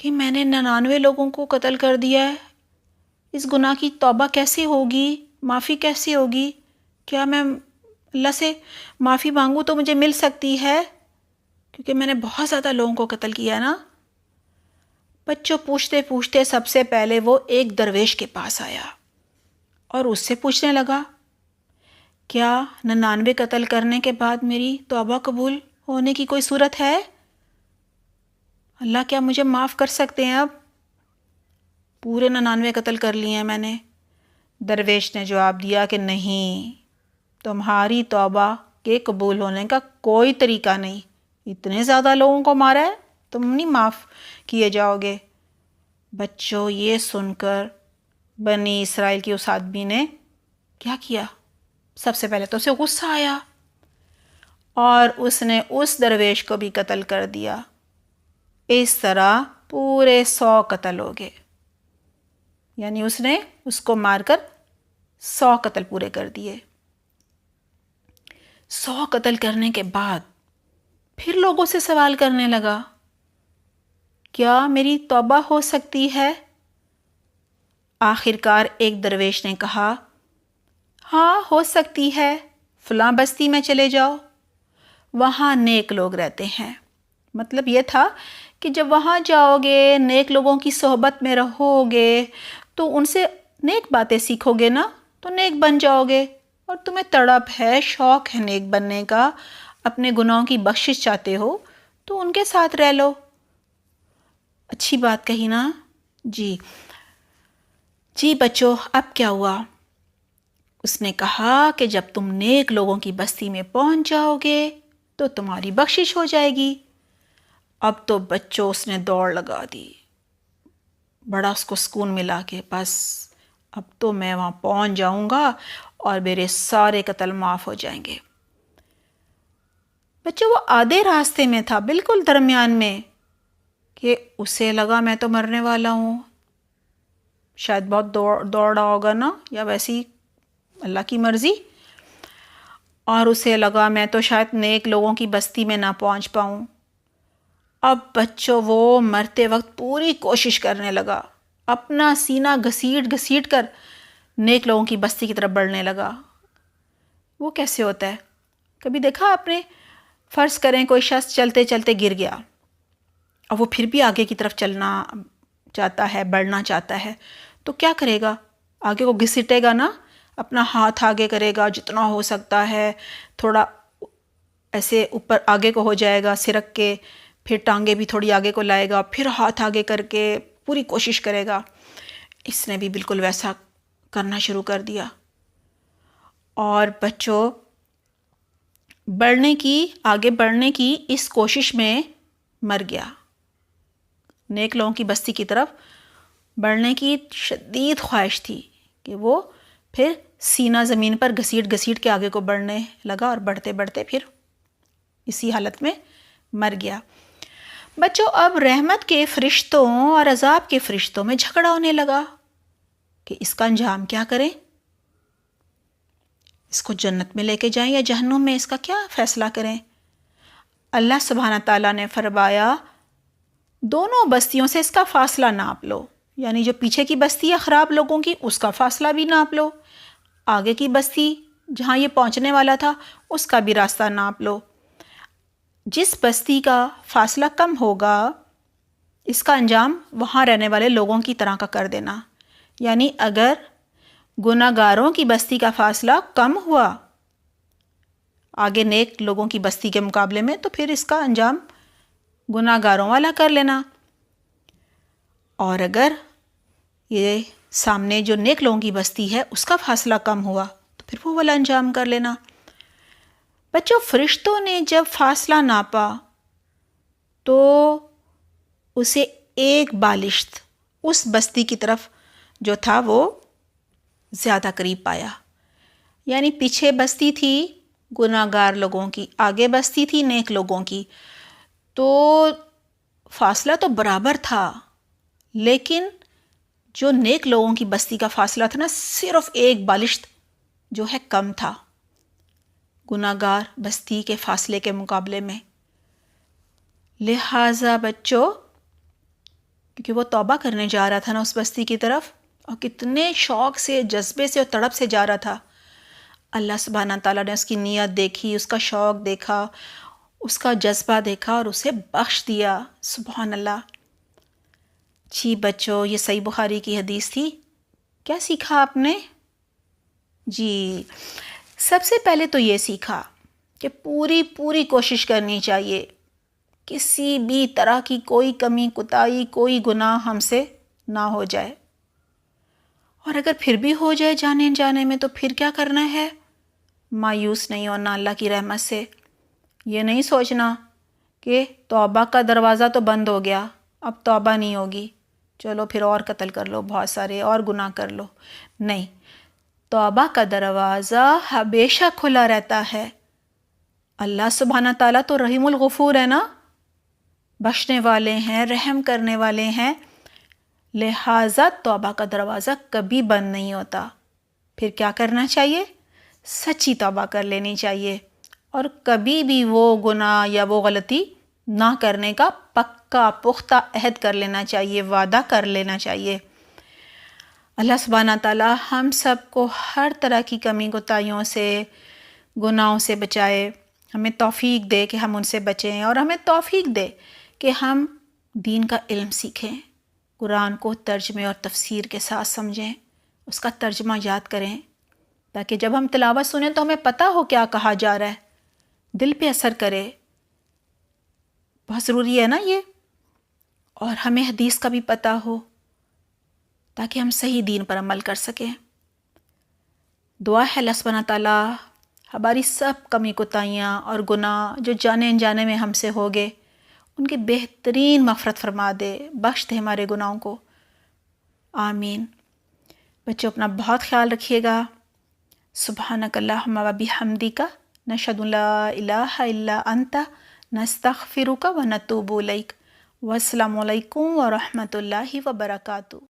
کہ میں نے 99 لوگوں کو قتل کر دیا ہے، اس گناہ کی توبہ کیسے ہوگی، معافی کیسے ہوگی؟ کیا میں اللہ سے معافی مانگوں تو مجھے مل سکتی ہے؟ کیونکہ میں نے بہت زیادہ لوگوں کو قتل کیا ہے نا۔ بچوں پوچھتے پوچھتے سب سے پہلے وہ ایک درویش کے پاس آیا اور اس سے پوچھنے لگا، کیا 99 قتل کرنے کے بعد میری توبہ قبول ہونے کی کوئی صورت ہے؟ اللہ کیا مجھے معاف کر سکتے ہیں؟ اب پورے 99 قتل کر لیے ہیں میں نے۔ درویش نے جواب دیا کہ نہیں، تمہاری توبہ کے قبول ہونے کا کوئی طریقہ نہیں، اتنے زیادہ لوگوں کو مارا ہے، تم نہیں معاف کیے جاؤ گے۔ بچوں یہ سن کر بنی اسرائیل کی اس آدمی نے کیا کیا؟ سب سے پہلے تو اسے غصہ آیا اور اس نے اس درویش کو بھی قتل کر دیا۔ اس طرح پورے 100 قتل ہو گئے، یعنی اس نے اس کو مار کر 100 قتل پورے کر دیے۔ 100 قتل کرنے کے بعد پھر لوگوں سے سوال کرنے لگا، کیا میری توبہ ہو سکتی ہے؟ آخرکار ایک درویش نے کہا، ہاں ہو سکتی ہے، فلاں بستی میں چلے جاؤ، وہاں نیک لوگ رہتے ہیں۔ مطلب یہ تھا کہ جب وہاں جاؤ گے، نیک لوگوں کی صحبت میں رہو گے تو ان سے نیک باتیں سیکھو گے نا، تو نیک بن جاؤ گے، اور تمہیں تڑپ ہے، شوق ہے نیک بننے کا، اپنے گناہوں کی بخشش چاہتے ہو تو ان کے ساتھ رہ لو۔ اچھی بات کہی نا؟ جی بچوں، اب کیا ہوا؟ اس نے کہا کہ جب تم نیک لوگوں کی بستی میں پہنچ جاؤ گے تو تمہاری بخشش ہو جائے گی۔ اب تو بچوں اس نے دوڑ لگا دی، بڑا اس کو سکون ملا کہ بس اب تو میں وہاں پہنچ جاؤں گا اور میرے سارے قتل معاف ہو جائیں گے۔ بچوں وہ آدھے راستے میں تھا، بالکل درمیان میں، کہ اسے لگا میں تو مرنے والا ہوں، شاید بہت دوڑا ہوگا نا، یا ویسی اللہ کی مرضی، اور اسے لگا میں تو شاید نیک لوگوں کی بستی میں نہ پہنچ پاؤں۔ اب بچوں وہ مرتے وقت پوری کوشش کرنے لگا، اپنا سینہ گھسیٹ گھسیٹ کر نیک لوگوں کی بستی کی طرف بڑھنے لگا۔ وہ کیسے ہوتا ہے؟ کبھی دیکھا آپ نے؟ فرض کریں کوئی شخص چلتے چلتے گر گیا اور وہ پھر بھی آگے کی طرف چلنا چاہتا ہے، بڑھنا چاہتا ہے، تو کیا کرے گا؟ آگے کو گھسیٹے گا نا، اپنا ہاتھ آگے کرے گا جتنا ہو سکتا ہے، تھوڑا ایسے اوپر آگے کو ہو جائے گا سرک کے، پھر ٹانگیں بھی تھوڑی آگے کو لائے گا، پھر ہاتھ آگے کر کے پوری کوشش کرے گا۔ اس نے بھی بالکل ویسا کرنا شروع کر دیا، اور بچوں آگے بڑھنے کی اس کوشش میں مر گیا۔ نیک لوگوں کی بستی کی طرف بڑھنے کی شدید خواہش تھی کہ وہ پھر سینہ زمین پر گھسیٹ گھسیٹ کے آگے کو بڑھنے لگا، اور بڑھتے بڑھتے پھر اسی حالت میں مر گیا۔ بچوں اب رحمت کے فرشتوں اور عذاب کے فرشتوں میں جھگڑا ہونے لگا کہ اس کا انجام کیا کریں، اس کو جنت میں لے کے جائیں یا جہنم میں، اس کا کیا فیصلہ کریں؟ اللہ سبحانہ تعالیٰ نے فرمایا، دونوں بستیوں سے اس کا فاصلہ ناپ لو، یعنی جو پیچھے کی بستی ہے خراب لوگوں کی، اس کا فاصلہ بھی ناپ لو، آگے کی بستی جہاں یہ پہنچنے والا تھا اس کا بھی راستہ ناپ لو۔ جس بستی کا فاصلہ کم ہوگا اس کا انجام وہاں رہنے والے لوگوں کی طرح کا کر دینا، یعنی اگر گناہ گاروں کی بستی کا فاصلہ کم ہوا آگے نیک لوگوں کی بستی کے مقابلے میں، تو پھر اس کا انجام گناہ گاروں والا کر لینا، اور اگر یہ سامنے جو نیک لوگوں کی بستی ہے اس کا فاصلہ کم ہوا تو پھر وہ والا انجام کر لینا۔ بچوں فرشتوں نے جب فاصلہ ناپا تو اسے ایک بالشت اس بستی کی طرف جو تھا وہ زیادہ قریب پایا، یعنی پیچھے بستی تھی گناہ گار لوگوں کی، آگے بستی تھی نیک لوگوں کی، تو فاصلہ تو برابر تھا، لیکن جو نیک لوگوں کی بستی کا فاصلہ تھا نا، صرف ایک بالشت جو ہے کم تھا گناہ گار بستی کے فاصلے کے مقابلے میں۔ لہٰذا بچوں کیونکہ وہ توبہ کرنے جا رہا تھا نا اس بستی کی طرف، اور کتنے شوق سے، جذبے سے اور تڑپ سے جا رہا تھا۔ اللہ سبحانہ تعالیٰ نے اس کی نیت دیکھی، اس کا شوق دیکھا، اس کا جذبہ دیکھا اور اسے بخش دیا۔ سبحان اللہ۔ جی بچوں، یہ صحیح بخاری کی حدیث تھی۔ کیا سیکھا آپ نے؟ جی سب سے پہلے تو یہ سیکھا کہ پوری کوشش کرنی چاہیے، کسی بھی طرح کی کوئی کمی کوتاہی، کوئی گناہ ہم سے نہ ہو جائے، اور اگر پھر بھی ہو جائے جانے میں تو پھر کیا کرنا ہے؟ مایوس نہیں ہونا اللہ کی رحمت سے۔ یہ نہیں سوچنا کہ توبہ کا دروازہ تو بند ہو گیا، اب توبہ نہیں ہوگی، چلو پھر اور قتل کر لو، بہت سارے اور گناہ کر لو۔ نہیں، توبہ کا دروازہ ہمیشہ کھلا رہتا ہے۔ اللہ سبحانہ تعالیٰ تو رحیم الغفور ہے نا، بخشنے والے ہیں، رحم کرنے والے ہیں، لہٰذا توبہ کا دروازہ کبھی بند نہیں ہوتا۔ پھر کیا کرنا چاہیے؟ سچی توبہ کر لینی چاہیے، اور کبھی بھی وہ گناہ یا وہ غلطی نہ کرنے کا پکا پختہ عہد کر لینا چاہیے، وعدہ کر لینا چاہیے۔ اللہ سبحانہ تعالیٰ ہم سب کو ہر طرح کی کمی کوتاہیوں سے، گناہوں سے بچائے، ہمیں توفیق دے کہ ہم ان سے بچیں، اور ہمیں توفیق دے کہ ہم دین کا علم سیکھیں، قرآن کو ترجمے اور تفسیر کے ساتھ سمجھیں، اس کا ترجمہ یاد کریں، تاکہ جب ہم تلاوت سنیں تو ہمیں پتہ ہو کیا کہا جا رہا ہے، دل پہ اثر کرے۔ بہت ضروری ہے نا یہ، اور ہمیں حدیث کا بھی پتہ ہو تاکہ ہم صحیح دین پر عمل کر سکیں۔ دعا ہے اللہ سبحانہ تعالیٰ ہماری سب کمی کوتاہیاں اور گناہ جو جانے انجانے میں ہم سے ہوگے، ان کی بہترین مغفرت فرما دے، بخش دے ہمارے گناہوں کو۔ آمین۔ بچوں اپنا بہت خیال رکھیے گا۔ سبحانک اللہم و بحمدک، نشہد ان لا الہ الا انت، نستغفرک و نتوب الیک۔ والسلام علیکم ورحمۃ اللہ وبرکاتہ۔